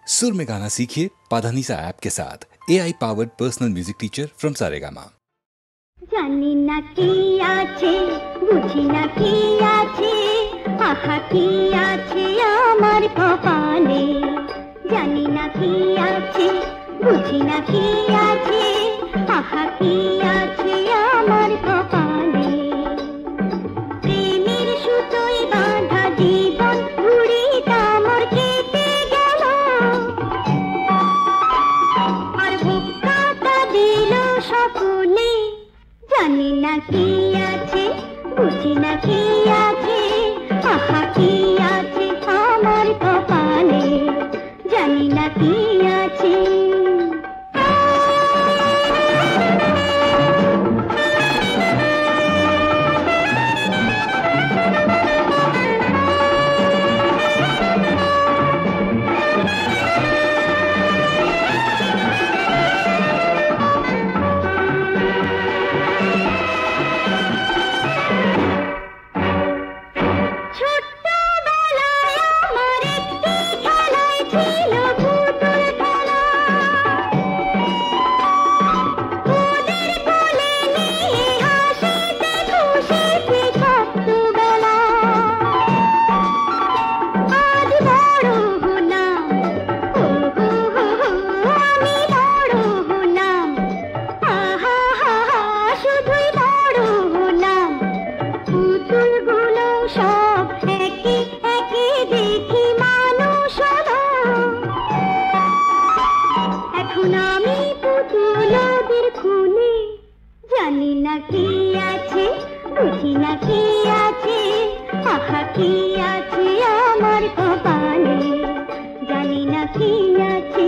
सुर में गाना सीखिए पाधानीसा ऐप के साथ। AI powered personal music teacher from Saregama. জানি না কি আছে, বুঝি না কি আছে, আহা কি আছে আমার কপালে। জানি না কি আছে, বুঝি না কি আছে, আহা কি আছে আমার কপালে। প্রেমের সুতোয় বাঁধা জীবন ঘুড়িটা মোর কেটে গেল, আর বুক কাটা দিল সকলে। জানি না কি আছে, বুঝি না কি আছে, আহা কি আছে আমার কপালে। জানি না কি আছে। জানি না কি আছে, বুঝি না কি আছে, আহা কি আছে আমার কপালে। জানি না কি আছে।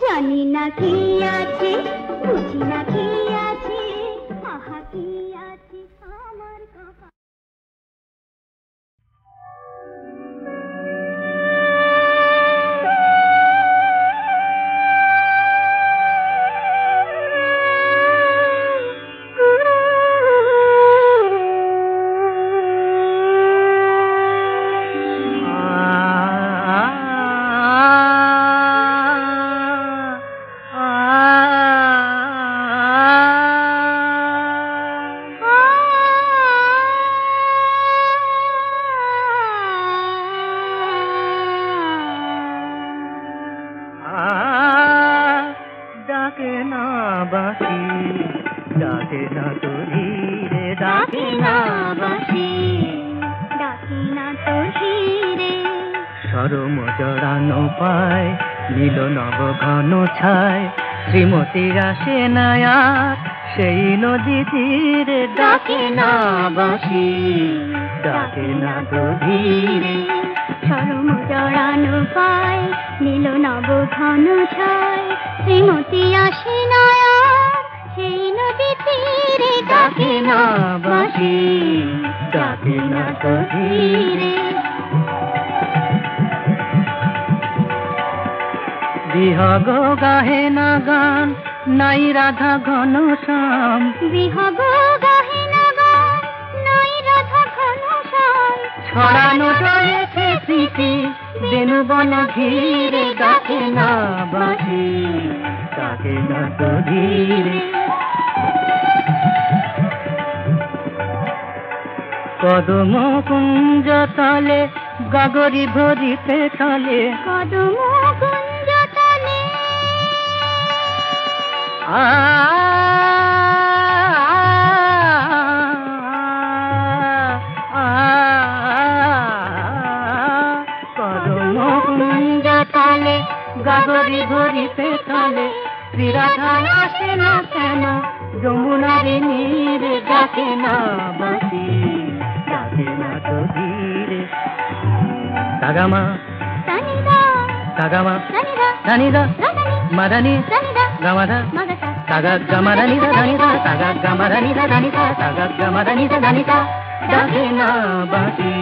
জানি না কি আছে, বুঝি না কি আছে, আহা কি আছে আমার কপালে। সরম জড়ানো পায় নীল নব ঘন ছায়, শ্রীমতীর আসে নায়ার সেই নদী তীরে। ডাকে না বাঁশি, ডাকে না গভীরে। সরম জড়ানো পায় নীল নব ঘন ছায়, শ্রীমতী আসে নায়ার সেই নদী তীরে। ডাকে না বাঁশি, ডাকে না গভীরে। বিহগ গাহে না গান, নাই রাধা ঘন শ্যাম। বিহগ গাহে না গান, নাই রাধা ঘন শ্যাম। ছড়ানো রয়েছে স্মৃতি বেনু বন ঘিরে। ডাকে না বাঁশি, ডাকে না গভীরে। কদম কুঞ্জ তলে গাগরি ভরিতে চলে। কদম কুঞ্জ তলে কদম কুঞ্জ তলে গাগরি ধরিতে চলে শ্রীরাধা আসে না কেন যমুনারে নীরে ডাকে না বাসি ডাকে না তো ধীরে সাগামা সাগামা ধানিদা মাদানি গামাধা সাগা গামারানিদা ধানিদা সাগা গামারানিদা ধানিদা সাগা গামারানিদা ধানিদা ডাকে না বাসি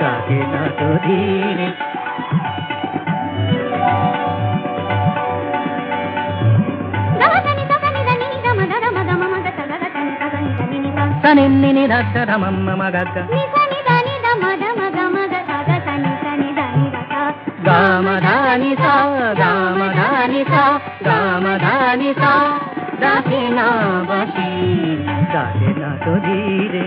ডাকে না তো ধীরে సనిన్ని దద్ద మమ్మ మగగ్గ గామధాని సా గామధాని సా గామధాని సా ডাকে না বাসি ডাকে না তো ধীরে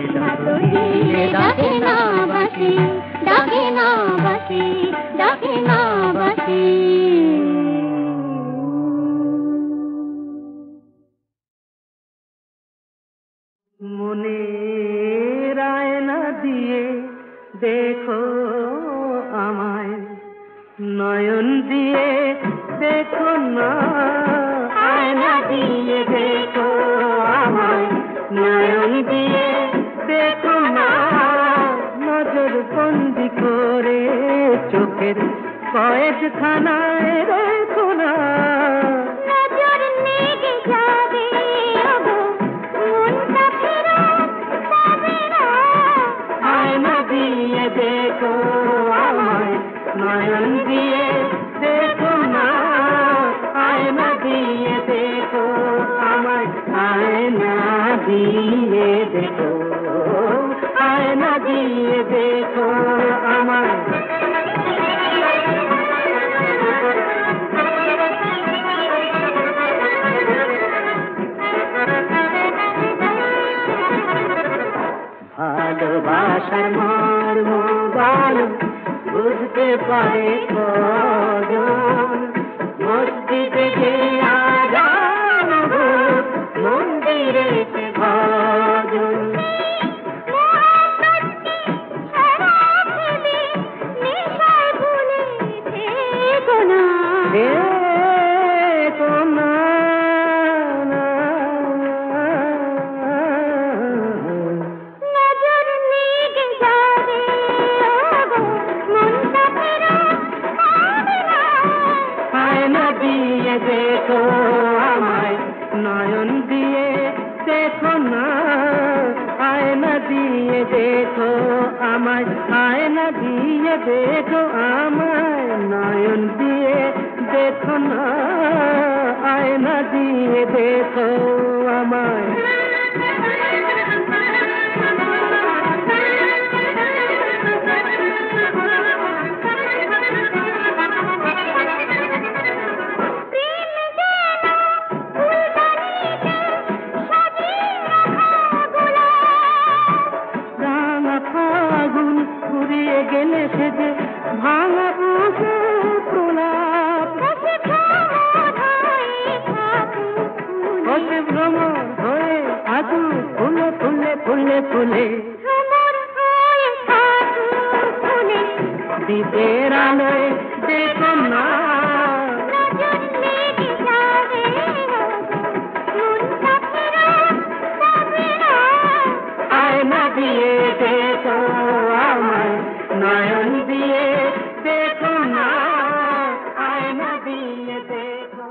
ডাকে না বাসি ডাকে না বাসি ডাকে না বাসি ডাকে না বাসি মনের আয়না দিয়ে দেখো আমায় নয়ন দিয়ে দেখো না আয়না দিয়ে দেখো আমায় নয়ন দিয়ে দেখো না নজর বন্দি করে চোখের কয়েকখানায় রেখো না নজর লেগে যাবে মনটা ফেরত পাবে না আয়না দিয়ে দেখো আমায় নয়ন দিয়ে দেখো না আয়না দিয়ে দেখো আমায় আয়না দিয়ে দেখো আয়না দিয়ে দেখো আমায় ভালোবাসার মর্ম বলো বুঝতে পারে কজন মসজিদে যে আজান মন্দিরে ভজন দেখো আমায় নয়ন দিয়ে দেখো না আয়না দিয়ে দেখো আমায় আয়না দিয়ে দেখো আমায় নয়ন দিয়ে দেখো না আয়না দিয়ে দেখো আমায় গেলে সেজে ভাঙা বুকে প্রলাপ হতে ভ্রমর হয়ে আদু ফুলে ফুলে ফুলে ফুলে দ্বীপের আলোয় দেখো না আয়না দিয়ে দেখো আমায় নয়ন দিয়ে দেখো না আয়না দিয়ে দেখো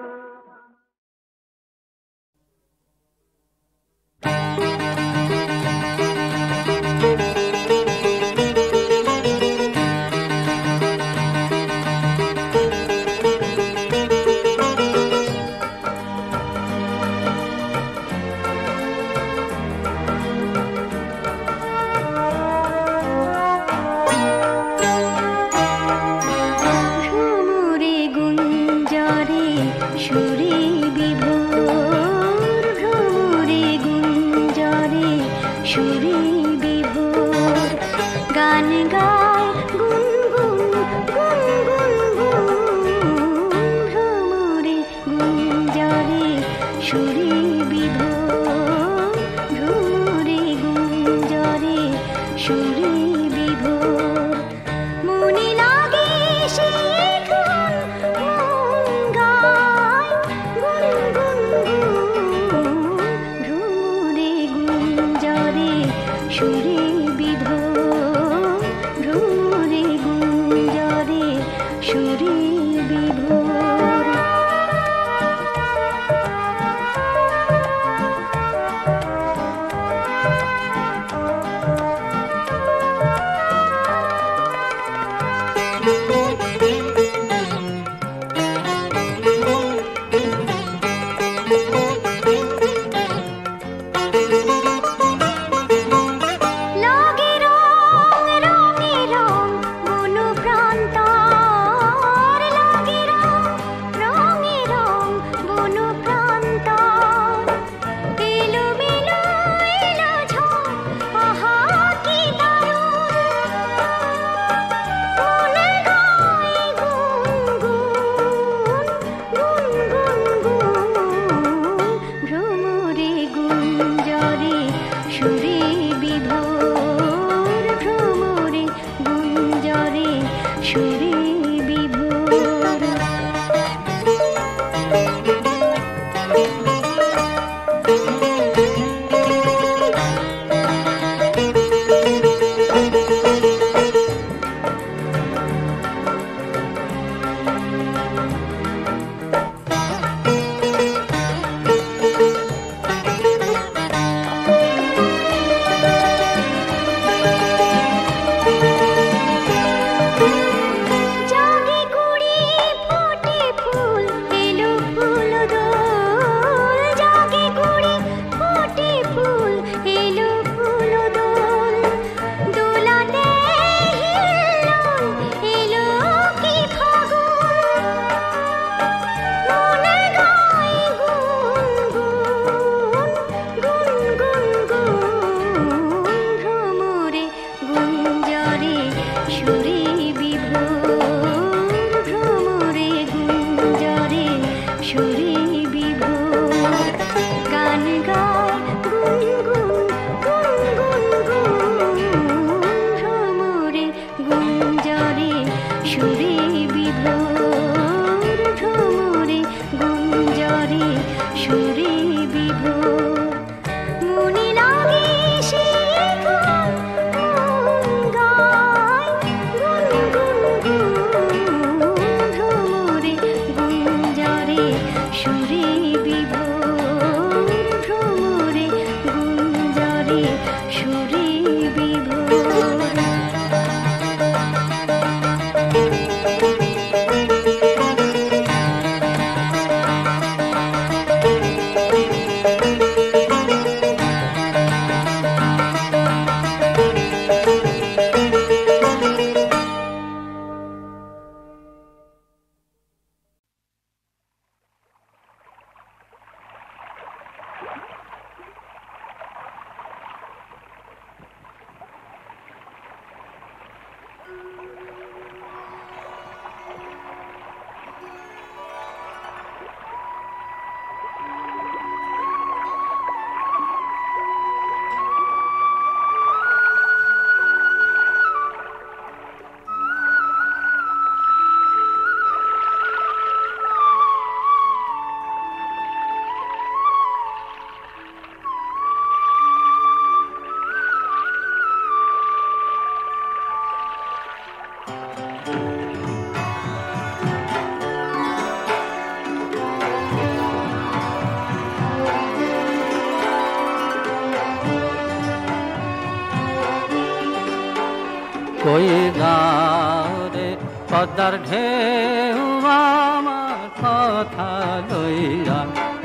কই যাও রে পদ্মার ঢেউ আমার কথা লইয়া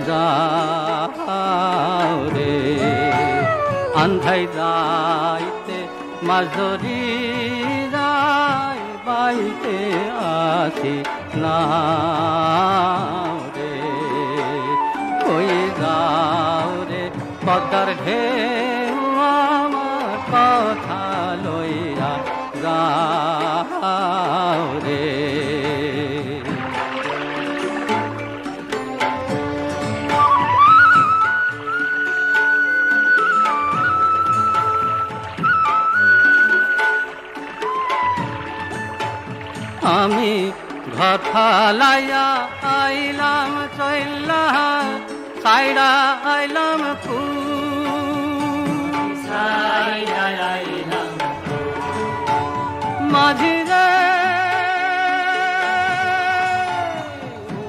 যাও রে আন্ধাই যাইতে মাঝরি যাই বাইতে আসি না রে কই যাও রে পদ্মার ঢেউ আমার কথা লইয়া যাও রে আমি ঘর ফালাইয়া আইলাম চইলা সাইরা আইলাম সাইরা আইলাম মাঝি রে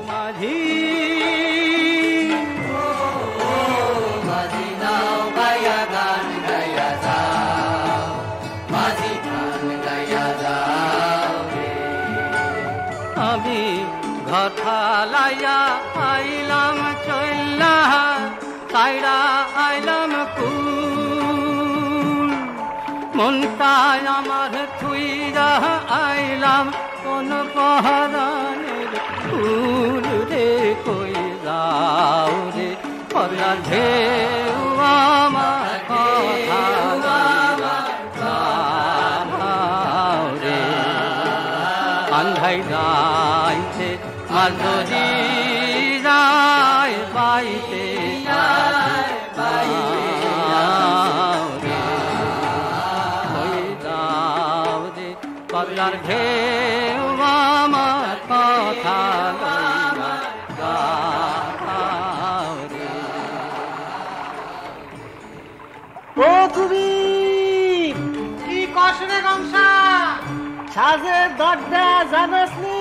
মাঝি মাঝি নাও গায়া গান গায়া যাও মাঝি গান গায়া যাও আমি ঘর ফালাইয়া আইলাম চইলা সাইরা আইলাম মনটায় আমার থুইরা আইলাম কোন পহরানের ফুল রে কই যাও রে পদ্মার ঢেউ আমার কথা যাও রে আন্ধাই যাইতে মাঝরি যায় বাইতে পদ্মার ঢেউ আমার কথা ও তুমি কি কষরে গংসা সাজের দরজা জানাস নি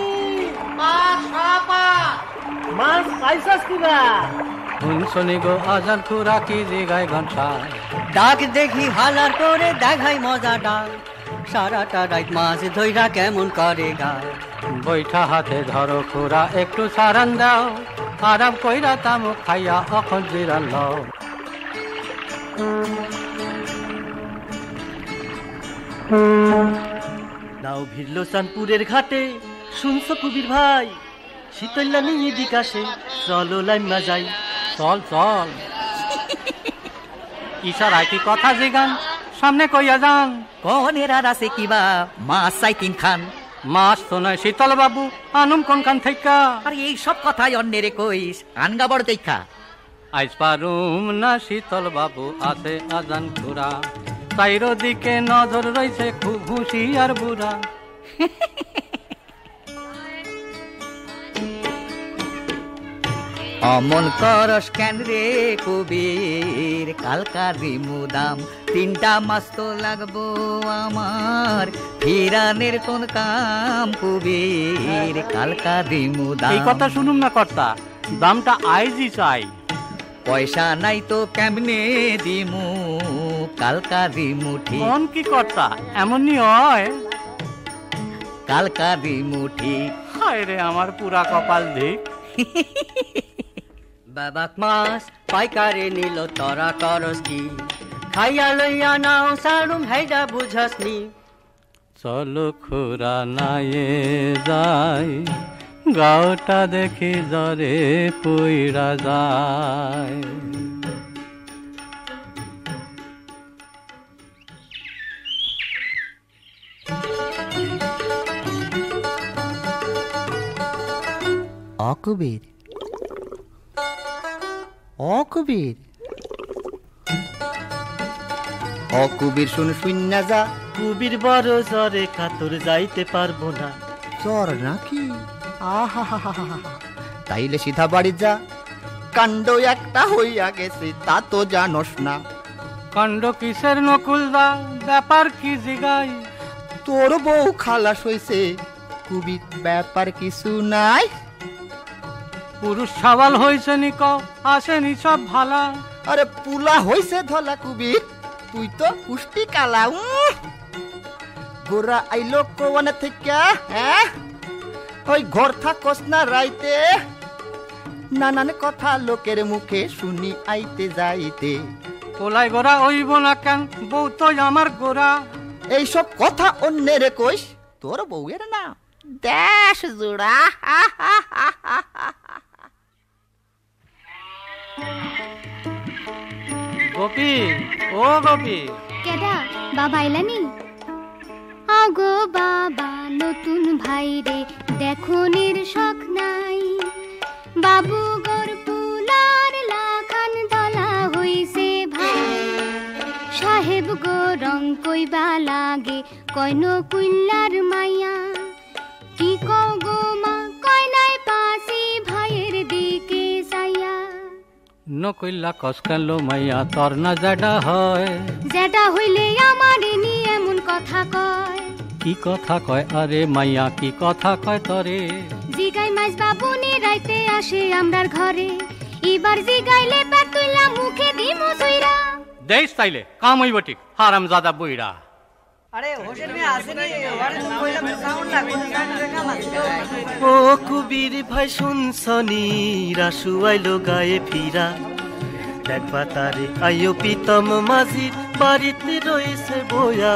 মাছ পাইছাস কিবা শুনি গো আজান খুরা কি জায়গায় ঘন্টা ডাক দেখি হালার করে দেখাই মজা ডাক সারাটা রাত মাছ ধইরা কেমন করে গা বৈঠা হাতে ধরো খুরা একটু সারান দাও আরাম কইরা তামুক খাইয়া অখন জিরান লও নাও ভিড়লো চাঁদপুরের ঘাটে শুনছো কবির ভাই শীতল্লা নিয়ে বিকাশে চলো লাইমা যাই চল চল ইশারায় কি কথা জিগান সামনে কইয়া যান কনের আর আছে কিবা মাছ চাই তিন খান মাছ তো নয় শীতল বাবু আনুম কোন খান থেকে আর এই সব কথাই অন্যেরে কইস আনগা বড় দেখা আইস পারুম না শীতল বাবু আছে আজান খুরা চাইরো দিকে নজর রইছে খুব হুঁশিয়ার বুড়া অমন করস কেন রে কবির কালকারি মুদাম তিনটা মাস তো লাগবো আমার ফিরানের কোন কাম কবির কালকারি মুদাম এই কথা শুনুম না কর্তা দামটা আইজি চাই পয়সা নাই তো কেমনে দিমু কালকারি মুঠি মন কি কর্তা এমনই হয় কালকারি মুঠি হায় রে আমার পুরা কপাল দিক বাবাক মাছ পাইকারে নিল তরা করস কি খাইয়া লইয়া নাও সারুম হাইডা বুঝাসনি চলো খোরা নায়ে যাই গাওটা দেখি জরে পইরা যায় অকবীর অকবীর অকবীর শুন শুন্না যা কুবির বড় জ্বরে কাতর যাইতে পারবো না জ্বর নাকি আহা তাইলে সিধা বাড়ি যা কাণ্ড একটা হইয়া গেছে তা তো জানোস না কাণ্ড কিসের নকুল দা ব্যাপার কি জিগাই তোর বউ খালাস হইছে কুবির ব্যাপার কিছু নাই পুরুষ সওয়াল হয়েছে নিক আসেনি সব ভালা আরে পুলা হইছে ধলা কুবির তুই তো কুষ্টি কালা গোরা আইলো কোয়ানে থেকে হ্যাঁ ওই ঘর থাকস না রাইতে নানান কথা লোকের মুখে শুনি আইতে যাইতে পোলাই গোরা হইব না কেন বউ তো আমার গোরা এইসব কথা অন্যের কইস তোর বউয়ের না দেশ জোড়া গোপী ও গোপী কেডা বাবা আইলানি আগো বাবা নতুন ভাই রে দেখনের শখ নাই বাবু গোর পুলার লাখান দলা হইছে ভাই সাহেব গো রং কইবা লাগে কইন কুইল্লার মাইয়া কি কও গো মা কয় নাই পাশি ভাইয়ের দিকে যাইয়া নকইল্লা কসকালো মাইয়া তোর না জাডা হয় যেটা হইলে আমারে নিয়ে এমন কথা কয় কি কথা কয় আরে মাইয়া কি কথা কয় তরে জিগাই মাইজ বাবুনি রাইতে আসে আমরার ঘরে এবার জিগাইলে পেট তুইলা মুখে দিমু সুইরা দেশ তাইলে কাম হইব ঠিক হারাম জাদা বইরা ও কুবির ভাই শুনছনি রাসু আইলো গায়ে ফিরা দেখবা তারে আইও পিতম মাঝির বাড়িতে রয়েছে বয়া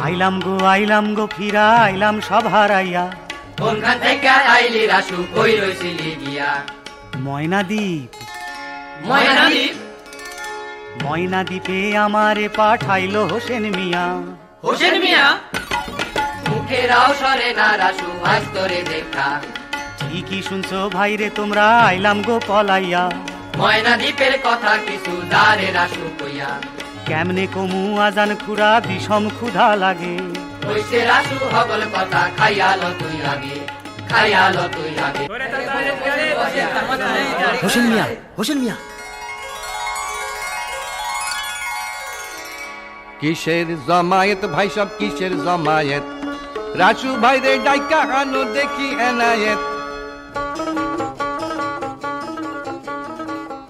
আইলাম গো ফিরা আইলাম সব হারাইয়া কোনখান থেকে আইলি রাসু কই রইছিলি গিয়া ময়নাদ্বীপ ময়নাদ্বীপ ময়নাদ্বীপে আমারে পাঠাইলো হোসেন মিয়া হোসেন মিয়া মুখেরাও সরে না রাসু আজ তোরে দেখা ঠিকই শুনছো ভাইরে তোমরা আইলাম গো পলাইয়া ময়নাদ্বীপের কথা কিছু দারে রাসু কইয়া কেমনে কমু আজান খুড়া বিষম ক্ষুধা লাগে কইছে রাসু হগল কথা খাইয়ালো তুই আগে খাইয়ালো তুই আগে হোসেন মিয়া কিসের জমায়েত ভাই সব কিসের জমায়েত রাসু ভাই রে ডাইকা আনো দেখি এনায়েত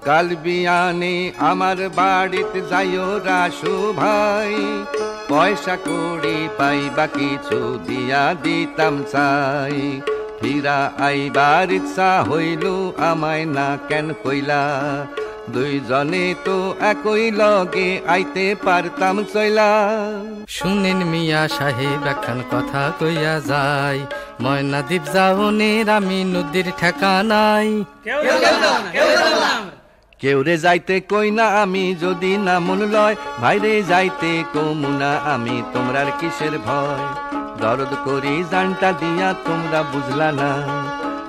কাল বিয়ানে আমার বাড়িতে যাইও রাসু ভাই পয়সা কড়ি পাইবা কিছু দিয়া দিতাম চাই ফিরা আইবার ইচ্ছা হইল আমায় না কেন কইলা দুইজনে তো একই লগে আইতে পারতাম চইলা শুনেন মিয়া সাহেব একখান কথা কইয়া যায় ময়নাদ্বীপ যাওনের আমি নদীর ঠেকা নাই কেউ রে যাইতে কই না আমি যদি না মন লয় ভাইরে যাইতে কমুনা আমি তোমরার কিসের ভয় দরদ করি জানটা দিয়া তোমরা বুঝলা না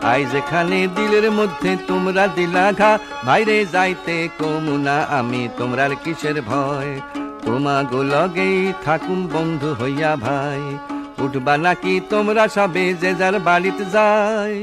আই যেখানে দিলের মধ্যে তোমরা দিলা ঘা ভাইরে যাইতে কমুনা আমি তোমরার কিসের ভয় তোমা গো লগেই থাকুম বন্ধু হইয়া ভাই উঠবা নাকি তোমরা সবে যে যার বাড়িতে যাই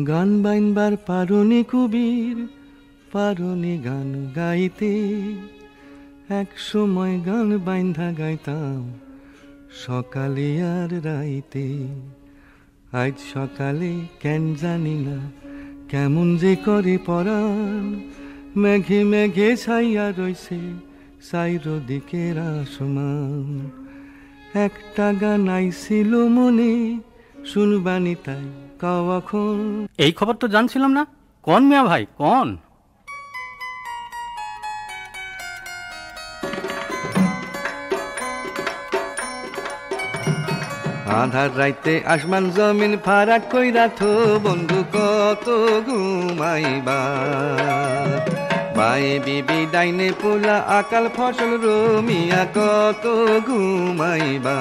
গান বাইনবার পারনি কবির, পারনি গান গাইতে। এক সময় গান বাইন্ধা গাইতাম সকালে আর রাইতে। আজ সকালে কেন জানি না কেমন যে করে পরাণ, মেঘে মেঘে ছাইয়া রইছে সাইরো দিকের আসমান। একটা গান আইছিল মনে শুনবানি তাই কখন। এই খবর তো জানছিলাম না। কোন মিয়া ভাই কোন? আধার রাইতে আসমান জমিন ফারাক কইরা থো বন্ধু কত ঘুমাইবা। বাই বিবি ডাইনে পোলা আকাল ফসল রমিয়া কত ঘুমাইবা।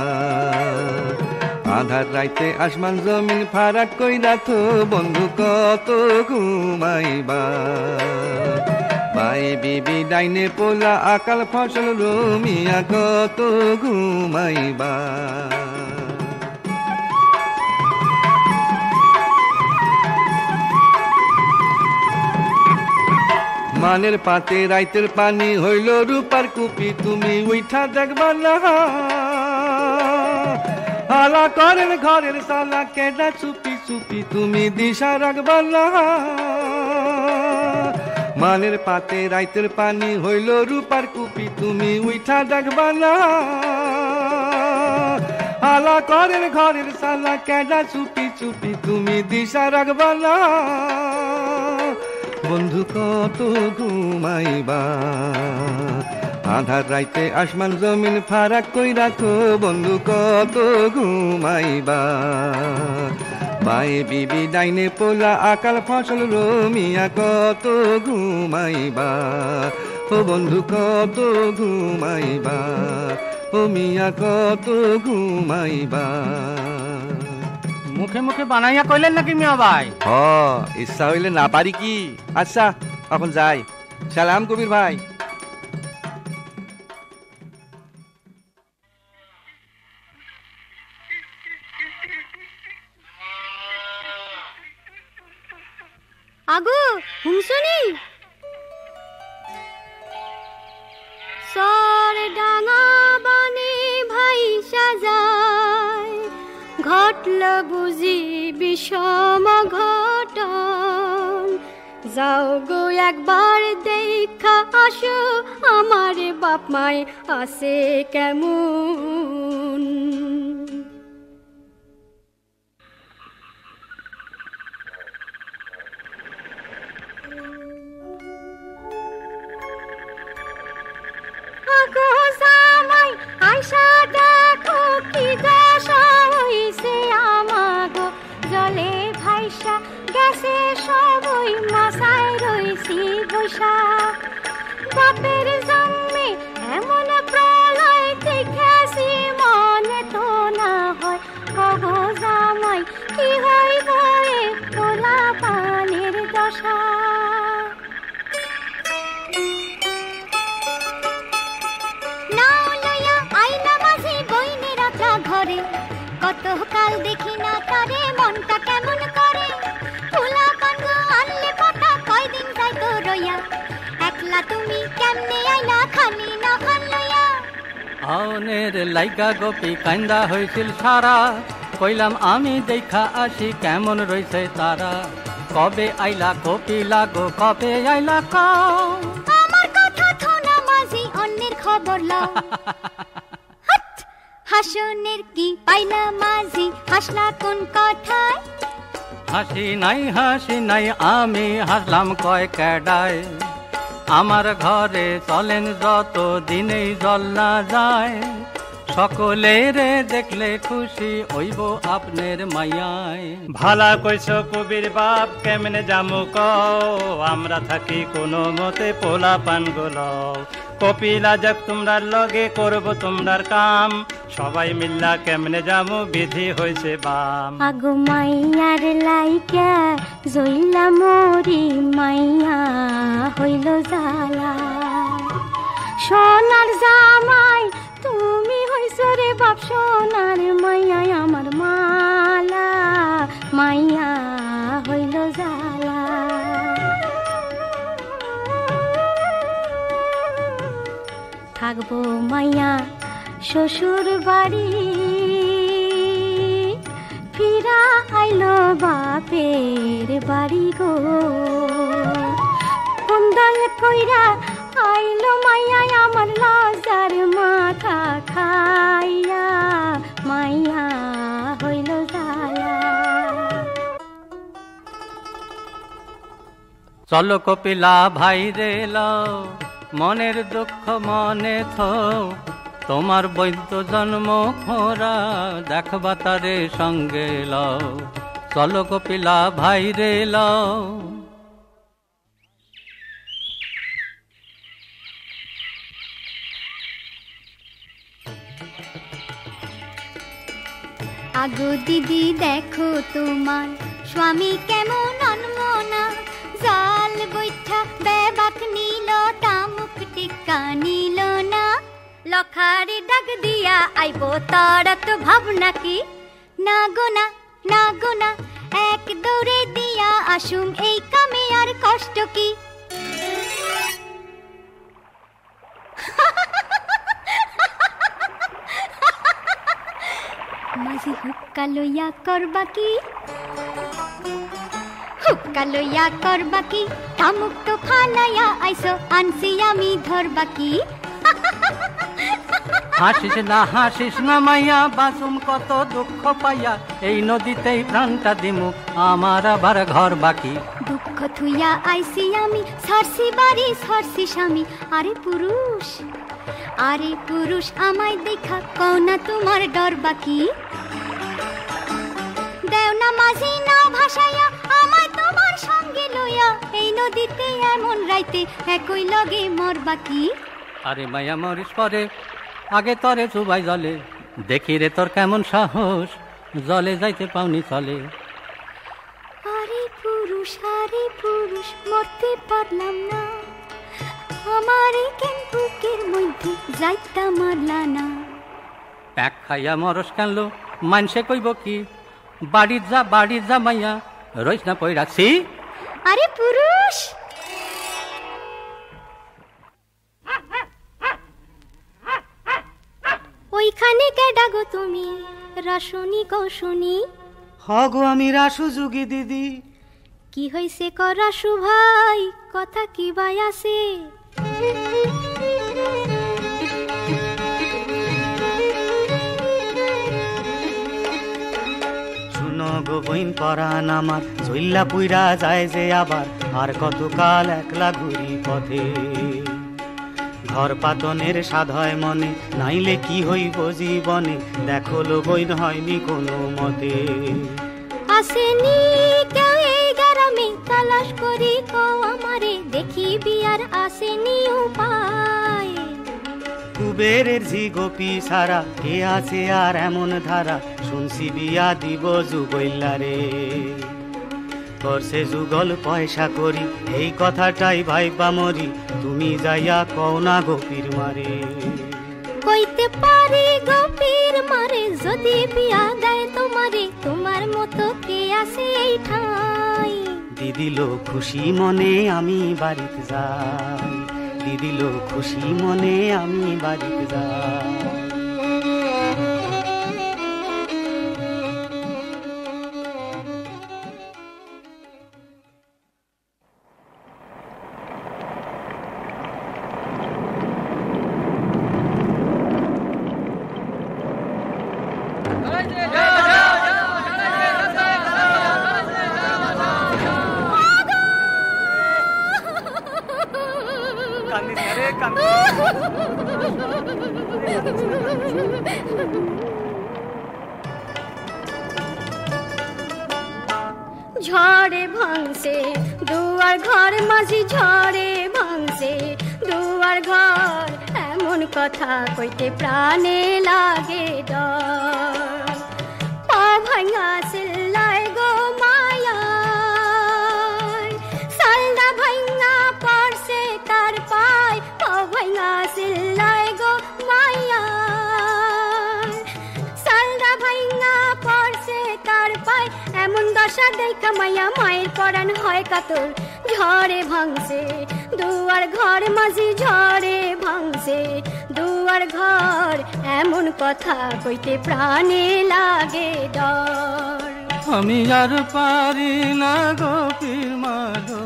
আধার রাইতে আসমান জমিন ফারাক কইরা থো বন্ধু কত ঘুমাইবা। বাই বিবি ডাইনে পোলা আকাল ফসল রমিয়া কত ঘুমাইবা। মানের পাতে রাইতের পানি হইল রূপার কুপি, তুমি উইঠা দেখবা না। হালা করেন ঘরের সালা কেডা চুপি চুপি, তুমি দিশা রাখবা না। মানের পাতে রাইতের পানি হইল রূপার কুপি, তুমি উইঠা দেখবা না। হালা করেন ঘরের সালা কেডা চুপি চুপি, তুমি দিশা রাখবা না। বন্ধু কত ঘুমাইবা। আধার রাইতে আসমান জমিন ফারাক কই রাখো বন্ধু কত ঘুমাইবা। বাই বিবি ডাইনে পোলা আকাল ফসল রমিয়া কত ঘুমাইবা। ও বন্ধু কত ঘুমাইবা, ও মিয়া কত ঘুমাইবা। মুখে মুখে বানাইয়া কইলেন নাকি মিয়া ভাই? ইচ্ছা হইলে না পারি কি। আচ্ছা এখন যাই। সালাম কবির ভাই। আগো হুমসনি সর ডাঙা বানে ভাই সাজায়, ঘটল বুঝি বিষম ঘটন। যাও গো একবার দেখা আসো আমার বাপ মায় আছে কেমন। আগো জামাই আইসা দেখো কি দশা হইছে আমাগো, জলে ভাইসা গেছে সবই মাসায় রইছি বৈশা। বাপের জন্মে এমন প্রলয় দেখেছি মনে তো না হয়। আগো জামাই কি হইব এ পোলা পানের দশা। কত কাল দেখি না তারে মনটা কেমন করে। ফুলা পান আনলে পাতা কয়দিন যাই তো রইয়া, একলা তুমি কেমনে আইলা খালি না খান লইয়া। আউনের লাইগা গোপী কান্দা হইছিল সারা, কইলাম আমি দেখা আসি কেমন রইছে তারা। কবে আইলা কপি লাগো কবে আইলা কও, আমার কথা থোনা মাঝি অন্যের খবর লও। হাসনের কি পাইলা মাঝি হাসলা কোন কথায়? হাসি নাই আমি হাসলাম কয় কেডায়। আমার ঘরে চলেন যত দিনেই জল না যায়, সকলের দেখলে খুশি হইব আপনার মাইয়ায়। ভালা কইছ কবির বাপ কেমনে জামু কও, আমরা থাকি কোনো মতে পোলা পান গোলাও। কপিলা যাক তোমরার লগে করব তোমরার কাম, সবাই মিল্লা কেমনে যামু বিধি হইছে বাম। আগো মাইয়ার লাইকা জইলা মরি মাইয়া হইল জালা। সোনার জামাই তুমি হইছ রে বাপ সোনার মাইয়া আমার মালা, মাইয়া হইল থাকবো মাইয়া শ্বশুর বাড়ি ফিরা আইলো বাপের বাড়ি গো কুন্দল কইরা আইলো মাইয়া আমার লজার মাথা খাইয়া মাইয়া হইল জালা চলো কপিলা ভাই রে লও মনের দুঃখ মনে থো তোমার বৈদ্য জন্ম খোরা দেখবা তারে সঙ্গে লও চলো কপিলা ভাই রে লও আগো দিদি দেখো তোমার স্বামী কেমন অনমনা জাল বৈঠা বেবাক নিল তামুক টিকা নিল না লখারে ডাক দিয়া আইব তারা তো ভাবনা কি না গোনা না গোনা এক দৌড়ে দিয়া আসুম এই কামে আর কষ্ট কি মাঝি হুক্কা লইয়া করবা কি হুক্কা লইয়া করবা কি তামুক তো ফালাইয়া আইসো আনছি আমি ধরবা কি হাসিস না মাইয়া বাসুম কত দুঃখ পাইয়া এই নদীতেই প্রাণটা দিমু আমার আবার ঘর বাকি দুঃখ থুইয়া আইসি আমি সরসি বাড়ি সরসি স্বামী আরে পুরুষ আমায় দেখা কওনা তোমার ডর বাকি দেও না মাঝি না ভাসাইয়া আমায় তোমার সঙ্গে লইয়া এই নদীতে এমন রাইতে একই লগে মর বাকি আরে মাইয়া মরিস পরে আগে তরে চুবাই জলে দেখি রে তোর কেমন সাহস জলে যাইতে পাওনি চলে আরে পুরুষ মরতে পারলাম না আমার কেন বুকের মধ্যে যাইতা মারলা না প্যাক খাইয়া মরস কানলো মানসে কইব কি বাড়ির যা মাইয়া রইস না পইরাছি আরে পুরুষ ওইখানে কেডা গো তুমি রাসুনি কৌশুনি হগো আমি রাসু যুগী দিদি কি হইছে ক রাসু ভাই কথা কি ভাই আছে শুনো গো বইন পরান আমার ঝইল্লা পুইরা যায় যে আবার আর কতকাল একলা ঘুরি পথে ঘর পাতনের সাধ হয় মনে নাইলে কি হইব জীবনে দেখো লো বইন হয়নি কোনো মতে আসেনি কেউ এই গ্রামে তালাশ করি কো আমারে দেখি বিয়ার আসেনি উপায় কুবেরের ঝি গোপী সারা কে আছে আর এমন ধারা শুনছি বিয়া দিব যুগইল্লা রে করছে যুগল পয়সা করি এই কথাটাই ভাইবা মরি তুমি যাইয়া কও না গোপীর মারে কইতে পারি গোপীর মারে যদি বিয়া দেয় তোমারে তোমার মতো কে আছে এই ঠাই দিদিল খুশি মনে আমি বাড়িতে যাই দিদিল খুশি মনে আমি বাড়িতে যাই ঝড়ে ভাঙছে দুয়ার ঘর মাঝি ঝড়ে ভাঙছে দুয়ার ঘর এমন কথা কইতে প্রাণে লাগে ডর পা ভাঙা চিল্লায় গো মায়া সালদা ভাঙা পড়ছে তার পায় পা ভাঙা চিল্লায় গো মায়া সালদা ভাঙা পড়ছে তার পায় এমন দশা দেখা মায়া মায়ের পরাণ হয় কাতর ঝড়ে ভাঙছে দুয়ার ঘর মাঝি ঝড়ে ভাঙছে দুয়ার ঘর এমন কথা কইতে প্রাণে লাগে ডর আমি আর পারি না গো পীর মালো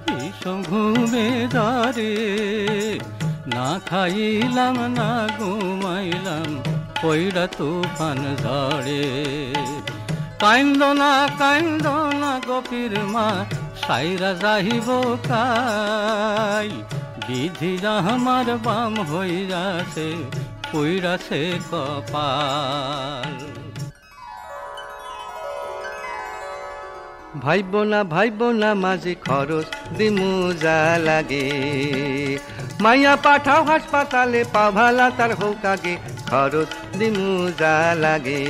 বিষম ঘুমে ধরে না খাইলাম না ঘুমাইলাম পইরা তুফান ঝড়ে কাইন্দ না গো পীর মা সাইরা যাইব কাই বিধি আমার বাম হইয়াছে পইরাছে কপাল ভাইব না মাঝে খরচ দিমু যা লাগে মাইয়া পাঠাও হাসপাতালে পাভালা তার হোক আগে খরচ দিমু যা লাগে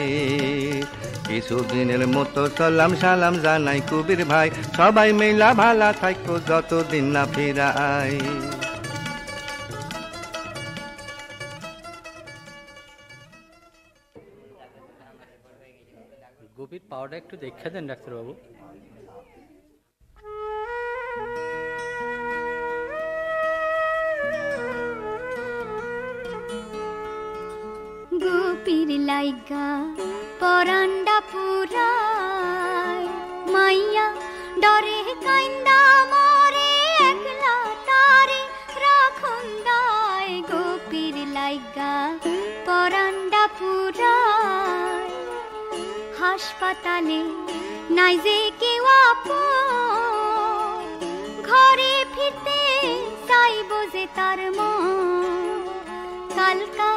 কিছুদিনের মতো সালাম সালাম জানাই কবির ভাই সবাই মেলা ভালা থাকো যতদিন না ফিরাই গভীর পাওয়াটা একটু দেখা দেন ডাক্তারবাবু গোপীর লাইগা পরান্ডা পুরাই মাইয়া ডরে কাইন্দা মরে একলা তারে রাখুন দায় গোপীর লাইগা পরান্ডা পুরাই হাসপাতালে নাই যে কেউ আপন ঘরে ফিরতে চাইব যে তার মন কালকা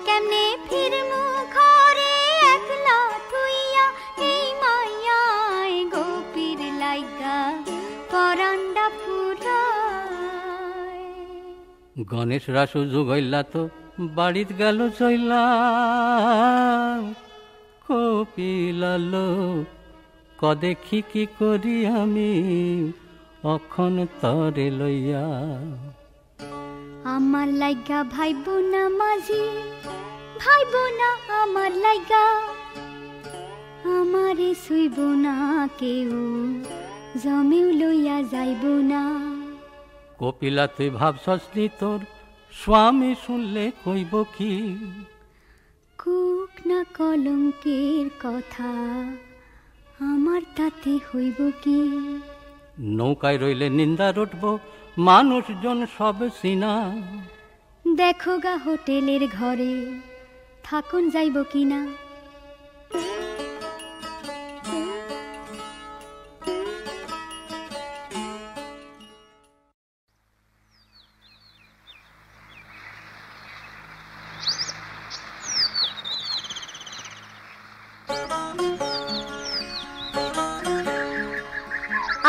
কেমনে ফিরমু ঘরে একলা তুইয়া এই মাইয়ায় গোপীর লাইগা পরান্ডা পুরাই গণেশ রাসু যুগইলা তো বাড়িত গেল চইলা কপিলালো কদেখি কি করি আমি অখন তরে লইয়া আমার লাইগা ভাইব না মাঝি ভাইব না আমার লাইগা আমারে শুইব না কেউ জমেও লইয়া যাইব না কপিলা তুই ভাবছসনি তোর স্বামী শুনলে কইব কি কুক না কলঙ্কের কথা আমার তাতে হইব কি নৌকায় রইলে নিন্দা রটব মানুষজন সব সিনা দেখো গা হোটেলের ঘরে থাকুন যাইব কিনা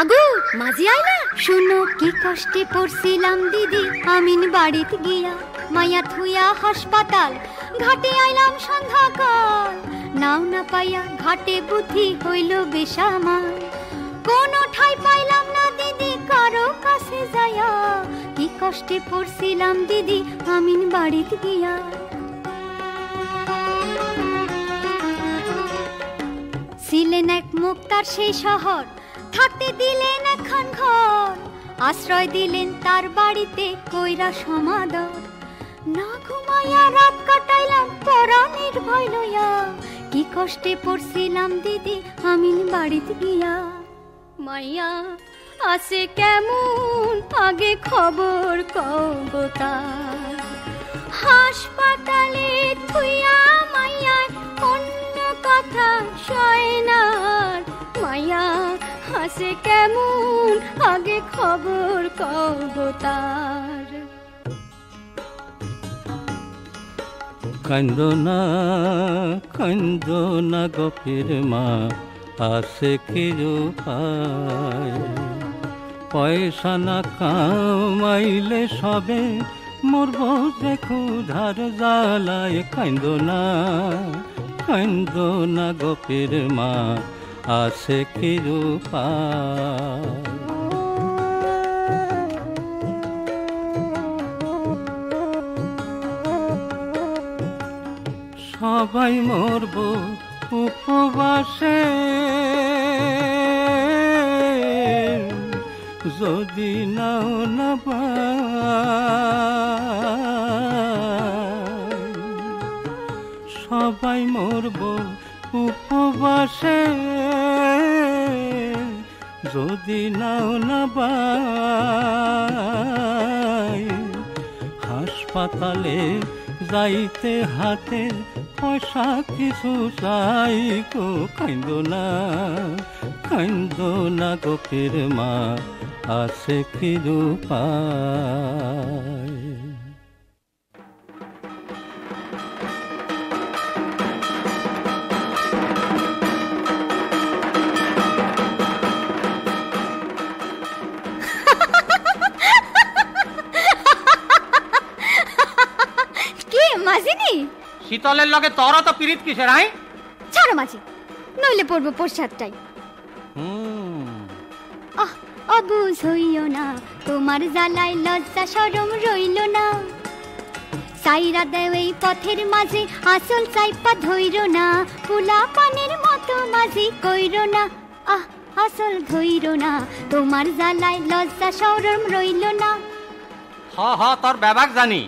আগু মাঝি আইলা শুনো কি কষ্টে পড়ছিলাম দিদি আমিন বাড়িতে গিয়া মায়া থুয়া হাসপাতাল ঘাটে আইলাম সন্ধ্যাকাল নাও না পাইয়া ঘাটে বুদ্ধি হইল বেসামাল কোনো ঠাই পাইলাম না দিদি কারো কাছে যায়া কি কষ্টে পড়ছিলাম দিদি আমিন বাড়িতে গিয়া ছিলেন এক মুক্তার সেই শহর থাকতে দিলেন এখন ঘর আশ্রয় দিলেন তার বাড়িতে কইরা সমাদর না ঘুমাইয়া রাত কাটাইলাম পরাণের ভয় লইয়া কি কষ্টে পড়ছিলাম দিদি আমিন বাড়িতে গিয়া মাইয়া আসে কেমন আগে খবর কও গো তার হাসপাতালে থুইয়া মাইয়া অন্য কথা সয় না মাইয়া হাসে কেমন আগে খবর কও গো তার কান্দ না গপীর মা আসে কি পায় পয়সা না কামাইলে সবে মরব যে ক্ষুধার জ্বালায় কান্দ না গপীর মা আসে কি পায় সবাই মরব উপবাসে যদি নাও না পাই, সবাই মরব উপবাসে। যদি নাও না পাই, হাসপাতালে যাইতে হাতে পয়সা কিছু চাই গো। কাইন্দো না গোপীর মা, আছে কি উপায়? শীতলের লগে তোর তো পিরিত কিসের? আই ছাড়ো মাঝি, নইলে পড়বো প্রসাদটাই। অবুঝ হইও না, তোমার জ্বালায় লজ্জা শরম রইল না। সাইরা দেও এই পথের মাঝে, আসল চাইপা ধইর না। পোলা পানের মতো মাঝি কইর না, আসল ধইর না। তোমার জ্বালায় লজ্জা শরম রইল না। হ তোর ব্যাপার জানি।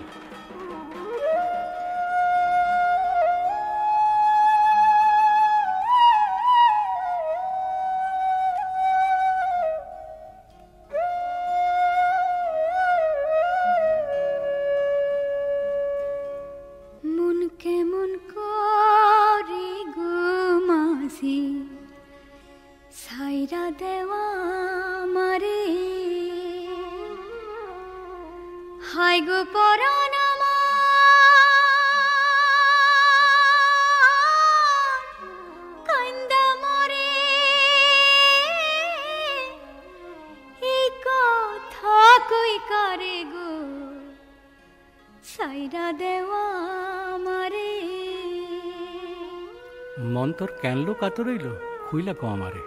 মন তোর কেনলো কাতো রইল, খুইলা কো আমারে।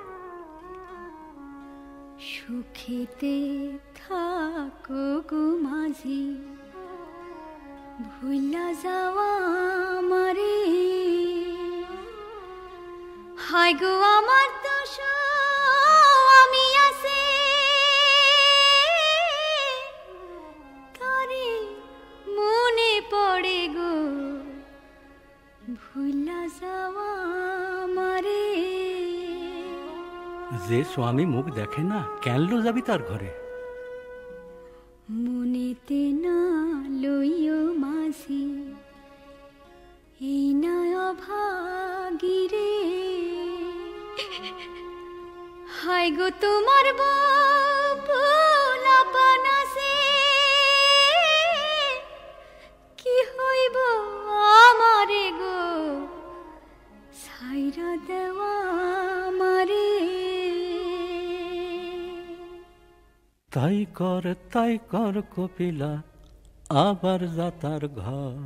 সুখেতে থাকো গো মাঝি, ভুলা যাওয়া আমারে। হায় গো আমার দোষ, আমি আছে তারে মনে পড়ে গো। ভুলা যাওয়া আমারে। যে স্বামী মুখ দেখে না, কেনলো যাবি তার ঘরে? মনেতে না লইও মাঝি, এই না অভাগিরে। হায় গো তোমার পোলাপান আছে, কি হইব আমারে গো। ছাইরা দেওয়া আমারে। তাই কর কপিলা, আবার যাতার ঘর।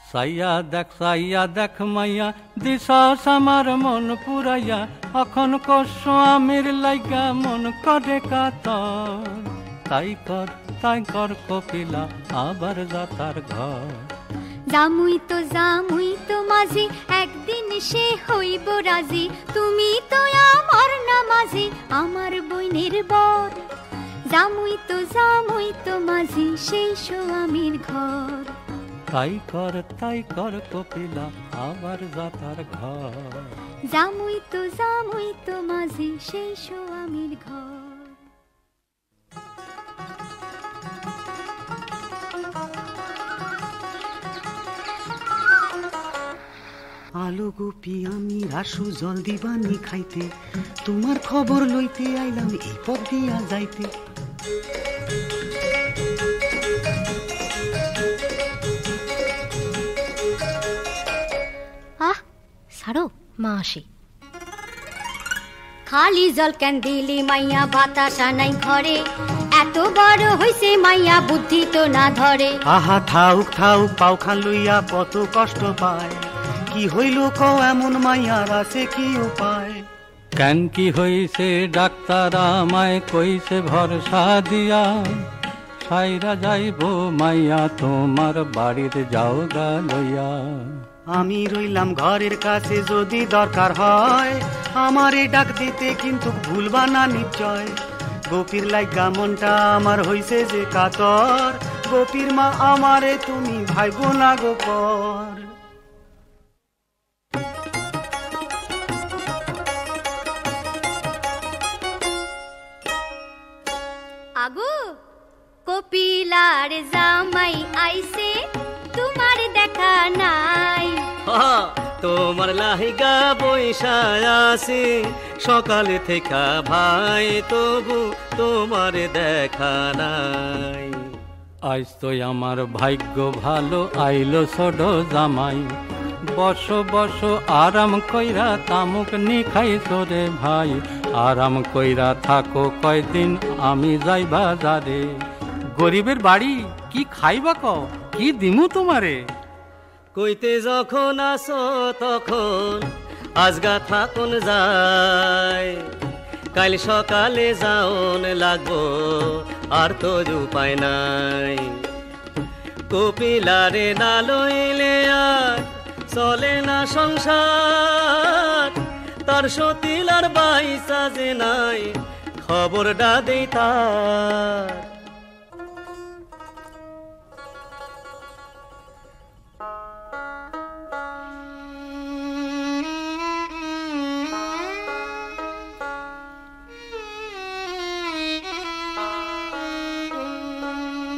সাইয়া দেখ মাইয়া, দিশাস আমার মন পুরাইয়া। এখন স্বামীর লাইগা মন করে কাতর। তাই কর কপিলা, আবার যাতার ঘর। জামুই তো মাঝি, একদিন সে হইব রাজি। তুমি তো আমার না মাঝি, আমার বইনের বর। জামুই তো মাঝি, সেই স্বামীর ঘর। তাই কর কপিলা, আবার যাতার ঘর। জামুই তো মাঝি, সেই স্বামীর ঘর। আলো গোপী আমি রাসু জল দিবানি খাইতে, তোমার খবর লইতে আইলাম এই পথ দিয়া যাইতে। ছাড়ো মা আসি। খালি জল কেন দিলি মাইয়া, বাতাসা নাই ঘরে। এত বড় হইছে মাইয়া, বুদ্ধি তো না ধরে। আহা থাউক পাওখান লইয়া কত কষ্ট পায়। কি হইল কও এমন মাইয়ার আছে কি উপায়? কেন কি হইছে ডাক্তার আমায় কইছে ভরসা দিয়া। সাইরা যাইব মাইয়া, তোমার বাড়িতে যাও গা লইয়া। আমি রইলাম ঘরের কাছে, যদি দরকার হয় আমারে ডাক দিতে, কিন্তু ভুলবা না নিশ্চয়। গোপীর লাইগা মনটা আমার হইছে যে কাতর, গোপীর মা আমারে তুমি ভাইবো না গো পর। আগো কপিলার জামাই আইছে, তোমার দেখা নাই। তোমার লাহিগা বৈশায় আছে সকালে থেকে ভাই, তবু তোমার দেখা নাই। আজ তো আমার ভাগ্য ভালো, আইলো ছোট জামাই। বসো বসো আরাম কইরা তামুক নি খাইছো রে ভাই, আরাম কইরা থাকো কয়দিন আমি যাই বাজারে। গরিবের বাড়ি কি খাইবা ক, কি দিমু তোমারে? কইতে যখন আসো তখন আজগা থাকুন যায়, কাল সকালে যাওন লাগবো আর তো উপায় নাই। কপিলারে না লইলে আর চলে না সংসার, তার সতিলার বাইসা যে নাই খবরটা দেই তার।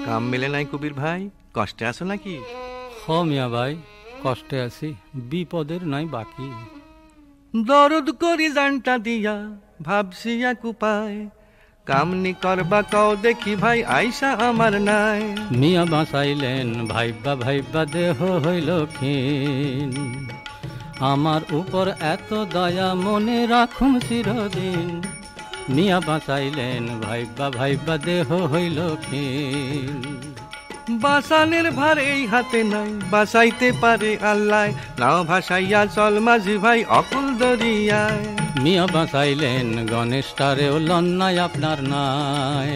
কাম মেলে নাই কবির ভাই, কষ্টে আছো নাকি? হ মিয়া ভাই, কষ্টে আছি, বিপদের নাই বাকি। দরদ করি জানটা দিয়া ভাবছি এক উপায়, কামনি করবা কও দেখি ভাই আইসা আমার নাই। মিয়া বাঁচাইলেন ভাইবা ভাইবা দেহ হইল ক্ষীণ, আমার উপর এত দয়া মনে রাখুন চিরদিন। মিয়া বাঁচাইলেন ভাইবা ভাইবা দেহ হইল ক্ষীণ। বাসানের ভার এই হাতে নাই, বাসাইতে পারে আল্লাহ, নাও ভাসাইয়া চল মাঝি ভাই অকুল দরিয়ায়। মিয়া বাঁচাইলেন গণেশটারেও লন্নায় আপনার নাই,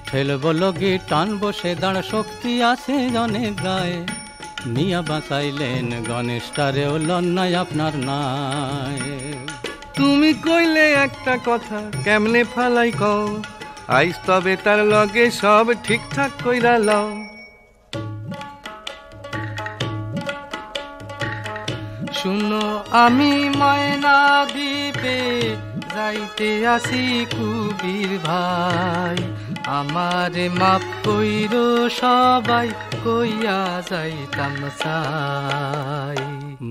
ঠেলব লগি টানব সে দাঁড় শক্তি আছে অনেক গায়ে। মিয়া বাঁচাইলেন গণেশটারেও লন্নায় আপনার নাই। তুমি কইলে একটা কথা কেমনে ফালাই কও, আইস তবে তার লগে সব ঠিকঠাক কইরা লও। শুনো আমি ময়না দ্বীপে যাইতে আসি কুবির ভাই, আমারে মাপ কইরো সবাই কইয়া যাইতাম চাই।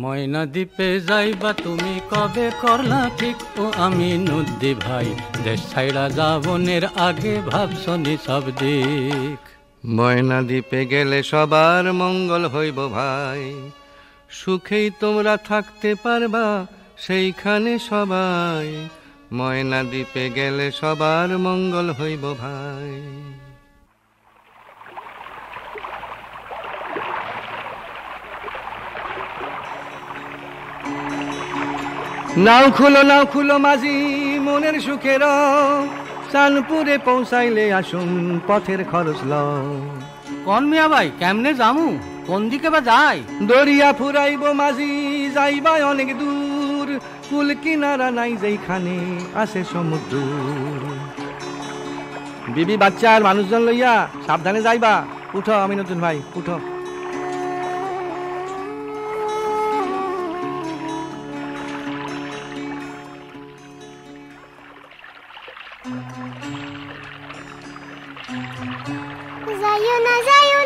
ময়না দ্বীপে যাইবা তুমি কবে করলা ঠিক, ও আমি নদী ভাই দেশ ছাইড়া যাবনের আগে ভাবছনি সব দিক। ময়না দ্বীপে গেলে সবার মঙ্গল হইব ভাই, সুখেই তোমরা থাকতে পারবা সেইখানে সবাই। ময়না দ্বীপে গেলে সবার মঙ্গল হইব ভাই। নাও খুলো মাঝি মনের সুখের, চানপুরে পৌঁছাইলে আসুন পথের খরচ লও। কোন মিয়া ভাই কেমনে যামু, কোন দিকে বা যাই? দরিয়া ফুরাইব মাঝি যাইবা অনেক দূর, কুল কিনারা নাই যেইখানে আছে সমুদ্র। বিবি বাচ্চা আর মানুষজন লইয়া সাবধানে যাইবা। উঠো আমি নতুন ভাই, উঠো। যাইও